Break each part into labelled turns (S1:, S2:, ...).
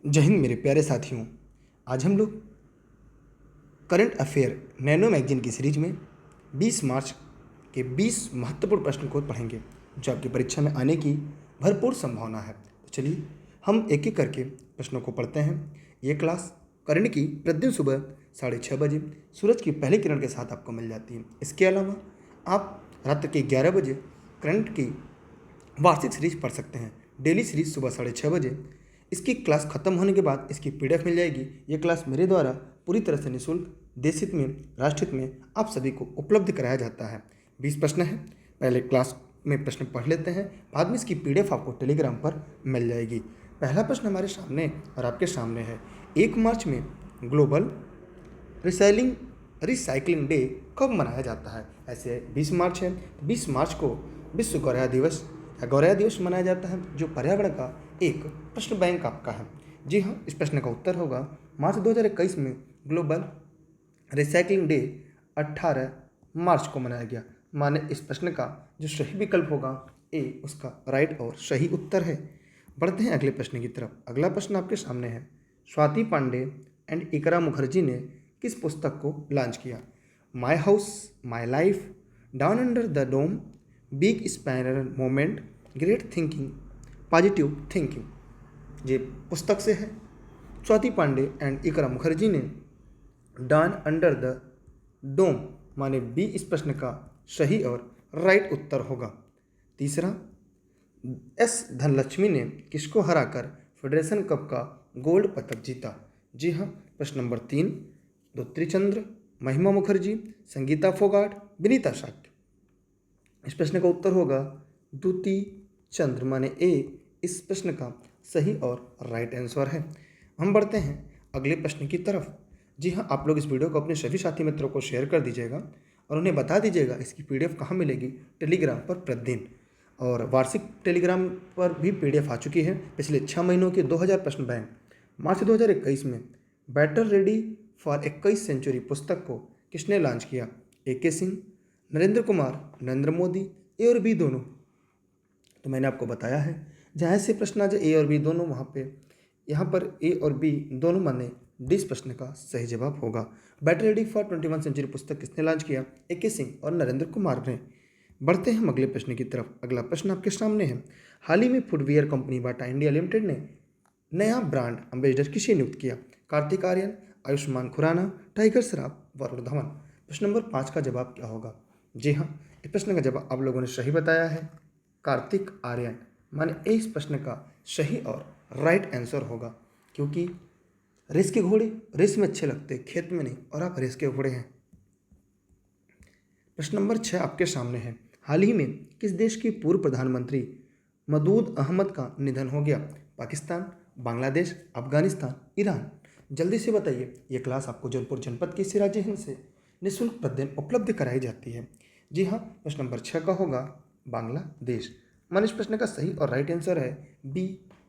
S1: जय हिंद मेरे प्यारे साथियों। आज हम लोग करंट अफेयर नैनो मैगजीन की सीरीज में 20 मार्च के 20 महत्वपूर्ण प्रश्न को पढ़ेंगे जो आपकी परीक्षा में आने की भरपूर संभावना है। तो चलिए हम एक एक करके प्रश्नों को पढ़ते हैं। ये क्लास करंट की प्रतिदिन सुबह 6:30 बजे सूरज की पहली किरण के साथ आपको मिल जाती है। इसके अलावा आप रात के 11 बजे करंट की वार्षिक सीरीज पढ़ सकते हैं। डेली सीरीज सुबह 6:30 बजे। इसकी क्लास खत्म होने के बाद इसकी पीडीएफ मिल जाएगी। ये क्लास मेरे द्वारा पूरी तरह से निःशुल्क देश हित में, राष्ट्र हित में आप सभी को उपलब्ध कराया जाता है। 20 प्रश्न है। पहले क्लास में प्रश्न पढ़ लेते हैं, बाद में इसकी पीडीएफ आपको टेलीग्राम पर मिल जाएगी। पहला प्रश्न हमारे सामने और आपके सामने है। 1 मार्च में ग्लोबल रिसाइकलिंग डे कब मनाया जाता है? ऐसे 20 मार्च है, 20 मार्च को विश्व गौरैया दिवस या गौरैया दिवस मनाया जाता है, जो पर्यावरण का एक प्रश्न बैंक आपका है। जी हाँ, इस प्रश्न का उत्तर होगा मार्च 2021 में ग्लोबल रिसाइकलिंग डे 18 मार्च को मनाया गया। माने इस प्रश्न का जो सही विकल्प होगा ए उसका राइट और सही उत्तर है। बढ़ते हैं अगले प्रश्न की तरफ। अगला प्रश्न आपके सामने है। स्वाति पांडे एंड इकरा मुखर्जी ने किस पुस्तक को लॉन्च किया? My house my life, down under the dome, big spiral moment, great thinking, positive thinking. ये पुस्तक से है। स्वाति पांडे एंड इकरा मुखर्जी ने डाउन अंडर द डोम माने बी इस प्रश्न का सही और राइट उत्तर होगा। तीसरा, एस धनलक्ष्मी ने किसको हराकर फेडरेशन कप का गोल्ड पदक जीता? जी हाँ, प्रश्न नंबर 3 दुत्री चंद्र, महिमा मुखर्जी, संगीता फोगाट, विनीता शाक्य। इस प्रश्न का उत्तर होगा द्युति चंद्र माने ए इस प्रश्न का सही और राइट आंसर है। हम बढ़ते हैं अगले प्रश्न की तरफ। जी हाँ, आप लोग इस वीडियो को अपने सभी साथी मित्रों को शेयर कर दीजिएगा और उन्हें बता दीजिएगा इसकी पीडीएफ कहाँ मिलेगी। टेलीग्राम पर प्रतिदिन और वार्षिक टेलीग्राम पर भी पीडीएफ आ चुकी है। पिछले 6 महीनों के 2000 प्रश्न बैंक मार्च 2021 में बैटर रेडी फॉर 21 सेंचुरी पुस्तक को किसने लॉन्च किया? AK सिंह, नरेंद्र कुमार, नरेंद्र मोदी, ए और बी दोनों। तो मैंने आपको बताया है जहाँ से प्रश्न आ जाए ए और बी दोनों, वहाँ पे यहाँ पर ए और बी दोनों माने डिस प्रश्न का सही जवाब होगा। बैटर रेडी फॉर 21 सेंचुरी पुस्तक किसने लॉन्च किया? AK सिंह और नरेंद्र कुमार ने। बढ़ते हैं हम अगले प्रश्न की तरफ। अगला प्रश्न आपके सामने है। हाल ही में footwear company Bata India limited ने नया ब्रांड एम्बेसडर किसे नियुक्त किया? कार्तिक आर्यन, आयुष्मान खुराना, टाइगर श्रॉफ, वरुण धवन। प्रश्न नंबर 5 का जवाब क्या होगा? जी हाँ, इस प्रश्न का जवाब आप लोगों ने सही बताया है, कार्तिक आर्यन माने ए इस प्रश्न का सही और राइट आंसर होगा, क्योंकि रेस के घोड़े रेस में अच्छे लगते, खेत में नहीं, और आप रेस के घोड़े हैं। प्रश्न नंबर 6 आपके सामने है। हाल ही में किस देश के पूर्व प्रधानमंत्री मदूद अहमद का निधन हो गया? पाकिस्तान, बांग्लादेश, अफगानिस्तान, ईरान। जल्दी से बताइए। ये क्लास आपको जौनपुर जनपद के सिराज हिंद से निःशुल्क प्रतिदिन उपलब्ध कराई जाती है। जी हाँ, प्रश्न नंबर 6 का होगा बांग्लादेश। मान इस प्रश्न का सही और राइट आंसर है बी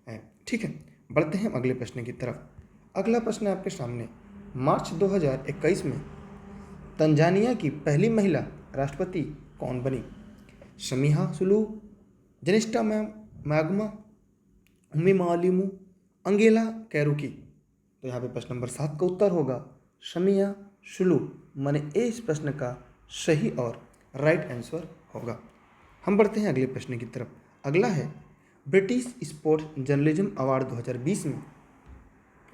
S1: है। ठीक है, बढ़ते हैं अगले प्रश्न की तरफ। अगला प्रश्न है आपके सामने। मार्च 2021 में तंजानिया की पहली महिला राष्ट्रपति कौन बनी? शमीहा सुलूह, जनिस्टा मैग्मा, उम्मी मालिमू, अंगेला कैरुकी। तो यहाँ पे प्रश्न नंबर 7 का उत्तर होगा शमीहा सुलूह माने ए इस प्रश्न का सही और राइट आंसर होगा। हम बढ़ते हैं अगले प्रश्न की तरफ। अगला है ब्रिटिश स्पोर्ट्स जर्नलिज्म अवार्ड 2020 में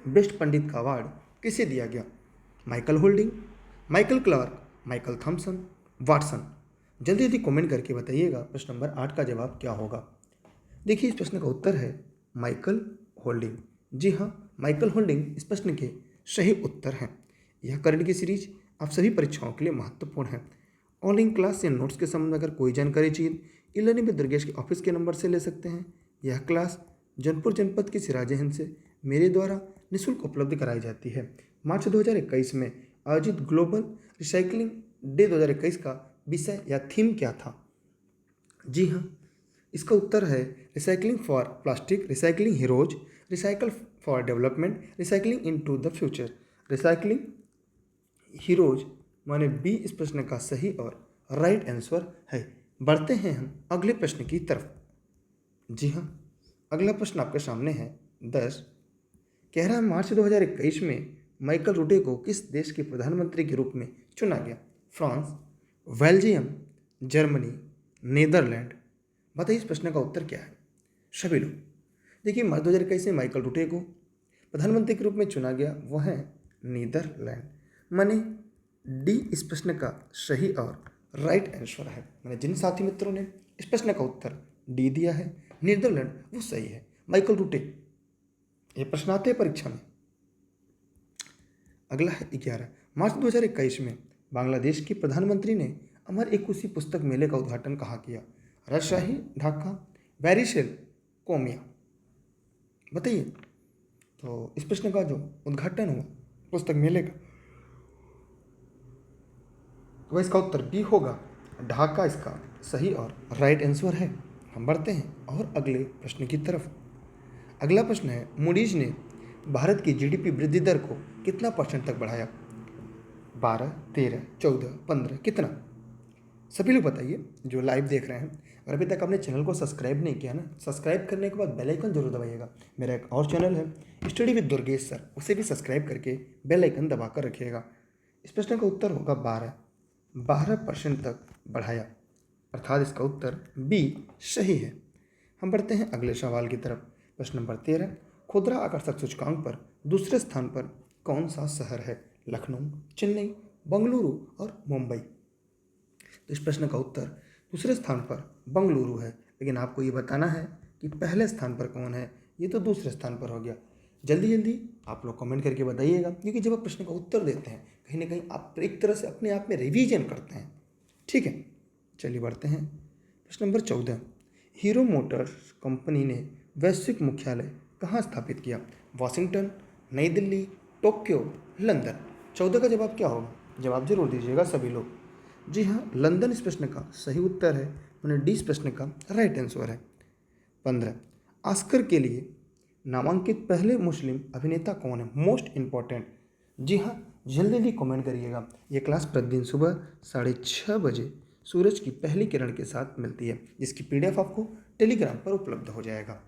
S1: बेस्ट पंडित का अवार्ड किसे दिया गया? Michael Holding, Michael Clarke, Michael Thomson, Watson. जल्दी जल्दी कमेंट करके बताइएगा प्रश्न नंबर 8 का जवाब क्या होगा। देखिए, इस प्रश्न का उत्तर है माइकल होल्डिंग। जी हाँ, माइकल होल्डिंग इस प्रश्न के सही उत्तर हैं। यह करंट की सीरीज आप सभी परीक्षाओं के लिए महत्वपूर्ण है। ऑनलाइन क्लास या नोट्स के संबंध में अगर कोई जानकारी चाहिए, ई लर्निंग विद दुर्गेश के ऑफिस के नंबर से ले सकते हैं। यह क्लास जौनपुर जनपद के सिराज हिंद से मेरे द्वारा निःशुल्क उपलब्ध कराई जाती है। मार्च 2021 में आयोजित ग्लोबल रिसाइकलिंग डे 2021 का विषय या थीम क्या था? जी हाँ, इसका उत्तर है recycling for plastic, recycling heroes, recycle for development, recycling into the future. Recycling heroes माने बी इस प्रश्न का सही और राइट आंसर है। बढ़ते हैं हम अगले प्रश्न की तरफ। जी हाँ, अगला प्रश्न आपके सामने है 10 कह रहा है मार्च 2021 में माइकल रूटे को किस देश के प्रधानमंत्री के रूप में चुना गया? France, Belgium, Germany, Netherlands. बताइए इस प्रश्न का उत्तर क्या है सभी लोग? देखिए मार्च 2021 में माइकल रूटे को प्रधानमंत्री के रूप में चुना गया, वो है नीदरलैंड। माने डी इस प्रश्न का सही और राइट आंसर है। मैंने जिन साथी मित्रों ने इस प्रश्न का उत्तर डी दिया है नीदरलैंड, वो सही है, माइकल रूटे। ये प्रश्न आते हैं परीक्षा में। अगला है 11 मार्च 2021 में बांग्लादेश के प्रधानमंत्री ने अमर एकुशी पुस्तक मेले का उद्घाटन कहाँ किया? राजशाही, ढाका, बैरिशेल, कोमिया। बताइए तो इस प्रश्न का जो उद्घाटन हुआ पुस्तक मेले का, तो इसका उत्तर बी होगा, ढाका इसका सही और राइट आंसर है। हम बढ़ते हैं और अगले प्रश्न की तरफ। अगला प्रश्न है मूडीज ने भारत की जीडीपी वृद्धि दर को कितना % तक बढ़ाया? 12, 13, 14, 15, कितना? सभी लोग बताइए जो लाइव देख रहे हैं। अगर अभी तक आपने चैनल को सब्सक्राइब नहीं किया ना, सब्सक्राइब करने के बाद बेल आइकन जरूर दबाइएगा। मेरा एक और चैनल है स्टडी विद दुर्गेश सर, उसे भी सब्सक्राइब करके बेल आइकन दबा कर रखिएगा। इस प्रश्न का उत्तर होगा 12% तक बढ़ाया, अर्थात इसका उत्तर बी सही है। हम बढ़ते हैं अगले सवाल की तरफ। प्रश्न नंबर 13 खुदरा आकर्षक सूचकांक पर दूसरे स्थान पर कौन सा शहर है? लखनऊ, चेन्नई, बेंगलुरु और मुंबई। तो इस प्रश्न का उत्तर दूसरे स्थान पर बेंगलुरु है, लेकिन आपको ये बताना है कि पहले स्थान पर कौन है। ये तो दूसरे स्थान पर हो गया। जल्दी जल्दी आप लोग कमेंट करके बताइएगा, क्योंकि जब आप प्रश्न का उत्तर देते हैं कहीं ना कहीं आप एक तरह से अपने आप में रिवीजन करते हैं। ठीक है, चलिए बढ़ते हैं। प्रश्न नंबर 14 हीरो मोटर्स कंपनी ने वैश्विक मुख्यालय कहाँ स्थापित किया? वाशिंगटन, नई दिल्ली, टोक्यो, लंदन। 14 का जवाब क्या होगा? जवाब जरूर दीजिएगा सभी लोग। जी हाँ, लंदन इस प्रश्न का सही उत्तर है। मैंने डी इस प्रश्न का राइट आंसर है। 15 ऑस्कर के लिए नामांकित पहले मुस्लिम अभिनेता कौन है? Most important. जी हाँ, जल्दी जल्दी कमेंट करिएगा। ये क्लास प्रतिदिन सुबह 6:30 बजे सूरज की पहली किरण के साथ मिलती है, जिसकी PDF आपको टेलीग्राम पर उपलब्ध हो जाएगा।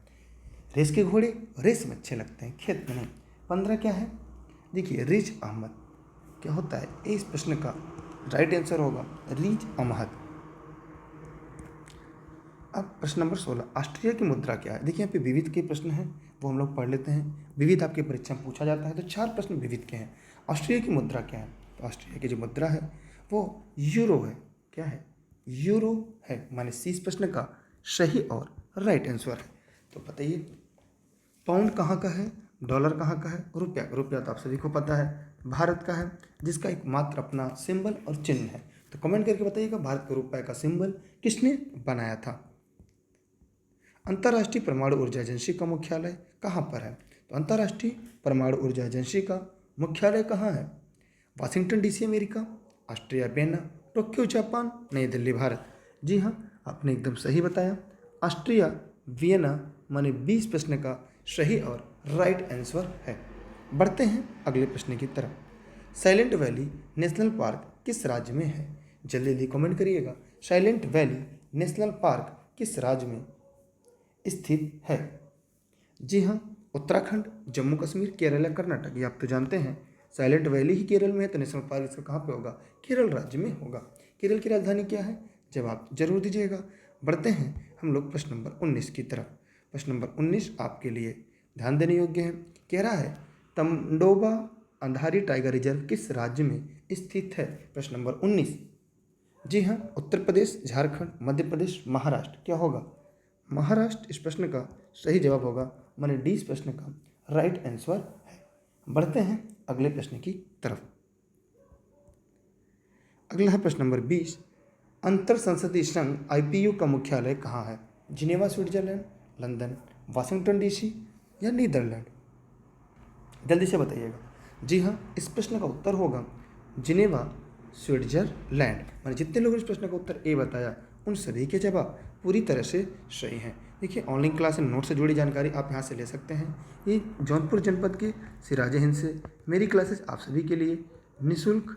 S1: रेस के घोड़े रेस में अच्छे लगते हैं, खेत में नहीं। 15 क्या है? देखिए रिज अहमद क्या होता है? इस प्रश्न का राइट आंसर होगा रिज अहमद। अब प्रश्न नंबर 16 ऑस्ट्रिया की मुद्रा क्या है? देखिए यहाँ पे विविध के प्रश्न हैं, वो हम लोग पढ़ लेते हैं। विविध आपकी परीक्षा में पूछा जाता है, तो 4 प्रश्न विविध के हैं। ऑस्ट्रिया की मुद्रा क्या है? तो ऑस्ट्रिया की जो मुद्रा है वो यूरो है। क्या है? यूरो है। माने सी इस प्रश्न का सही और राइट आंसर है। तो बताइए पाउंड कहाँ का है, डॉलर कहाँ का है, रुपया? रुपया तो आप सभी को पता है भारत का है, जिसका एक मात्र अपना सिंबल और चिन्ह है। तो कमेंट करके बताइएगा भारत के रुपये का सिंबल किसने बनाया था? अंतर्राष्ट्रीय परमाणु ऊर्जा एजेंसी का मुख्यालय कहाँ पर है? तो अंतर्राष्ट्रीय परमाणु ऊर्जा एजेंसी का मुख्यालय कहाँ है? Washington DC America, Austria Vienna, Tokyo Japan, नई दिल्ली भारत। जी हाँ, आपने एकदम सही बताया, ऑस्ट्रिया वियना माने 20 प्रश्न का सही और राइट आंसर है। बढ़ते हैं अगले प्रश्न की तरफ। साइलेंट वैली नेशनल पार्क किस राज्य में है? जल्दी जल्दी कमेंट करिएगा। साइलेंट वैली नेशनल पार्क किस राज्य में स्थित है? जी हाँ, उत्तराखंड, जम्मू कश्मीर, केरल या कर्नाटक। ये आप तो जानते हैं साइलेंट वैली ही केरल में है, तो नेशनल पार्क इसका कहाँ पे होगा? केरल राज्य में होगा। केरल की राजधानी क्या है? जवाब जरूर दीजिएगा। बढ़ते हैं हम लोग प्रश्न नंबर 19 की तरफ। प्रश्न नंबर 19 आपके लिए ध्यान देने योग्य है। कह रहा है तमडोबा अंधारी टाइगर रिजर्व किस राज्य में स्थित है? प्रश्न नंबर 19। जी हाँ, उत्तर प्रदेश, झारखंड, मध्य प्रदेश, महाराष्ट्र। क्या होगा? महाराष्ट्र इस प्रश्न का सही जवाब होगा। माने डी इस प्रश्न का राइट आंसर है। बढ़ते हैं अगले प्रश्न की तरफ। अगला है प्रश्न नंबर 20 अंतर संसदीय संघ IPU का मुख्यालय कहाँ है? Geneva Switzerland, London, Washington DC या नीदरलैंड? जल्दी से बताइएगा। जी हाँ, इस प्रश्न का उत्तर होगा जिनेवा स्विट्जरलैंड। मैंने जितने लोगों ने इस प्रश्न का उत्तर ए बताया उन सभी के जवाब पूरी तरह से सही हैं। देखिए ऑनलाइन क्लास एंड नोट से जुड़ी जानकारी आप यहाँ से ले सकते हैं। ये जौनपुर जनपद के सिराज हिंद से मेरी क्लासेस आप सभी के लिए निःशुल्क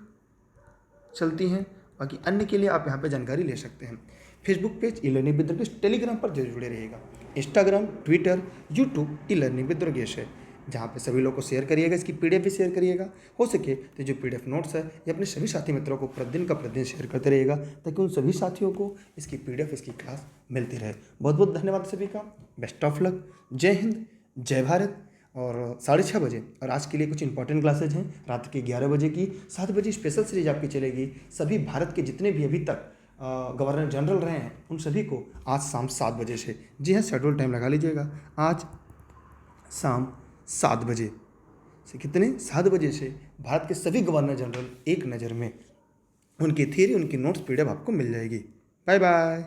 S1: चलती हैं। बाकी अन्य के लिए आप यहाँ पे जानकारी ले सकते हैं। Facebook page e learning with Durgesh, Telegram पर जरूर जुड़े रहिएगा। Instagram, Twitter, YouTube e learning with Durgesh है। जहाँ पे सभी लोग को शेयर करिएगा, इसकी पीडीएफ भी शेयर करिएगा। हो सके तो जो पीडीएफ नोट्स है ये अपने सभी साथी मित्रों को प्रतिदिन शेयर करते रहिएगा, ताकि उन सभी साथियों को इसकी पीडीएफ, इसकी क्लास मिलती रहे। बहुत बहुत धन्यवाद सभी का। Best of luck. जय हिंद, जय भारत। और 6:30 बजे, और आज के लिए कुछ इंपॉर्टेंट क्लासेज हैं रात के 11 बजे की, 7 बजे स्पेशल सीरीज आपकी चलेगी। सभी भारत के जितने भी अभी तक गवर्नर जनरल रहे हैं उन सभी को आज शाम 7 बजे से, जी हाँ शेड्यूल टाइम लगा लीजिएगा, आज शाम 7 बजे से, कितने 7 बजे से भारत के सभी गवर्नर जनरल एक नज़र में, उनकी थ्योरी, उनकी नोट्स पीडीएफ आपको मिल जाएगी। Bye bye.